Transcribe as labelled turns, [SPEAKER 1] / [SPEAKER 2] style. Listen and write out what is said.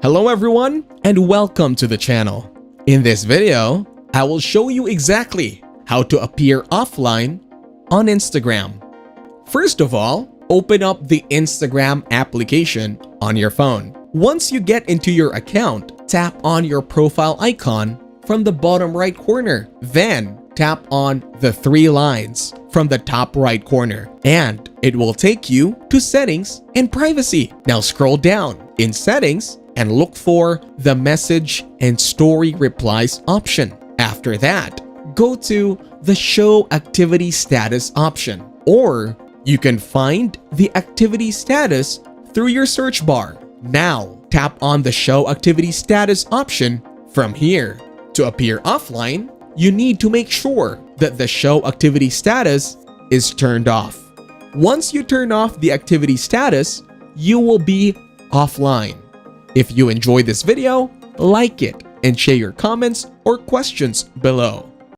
[SPEAKER 1] Hello everyone and welcome to the channel. In this video, I will show you exactly how to appear offline on Instagram. First of all, open up the Instagram application on your phone. Once you get into your account, tap on your profile icon from the bottom right corner. Then tap on the three lines from the top right corner and it will take you to settings and privacy. Now scroll down in settings and look for the message and story replies option. After that, go to the show activity status option, or you can find the activity status through your search bar. Now tap on the show activity status option from here. To appear offline, you need to make sure that the show activity status is turned off. Once you turn off the activity status, you will be offline. If you enjoyed this video, like it and share your comments or questions below.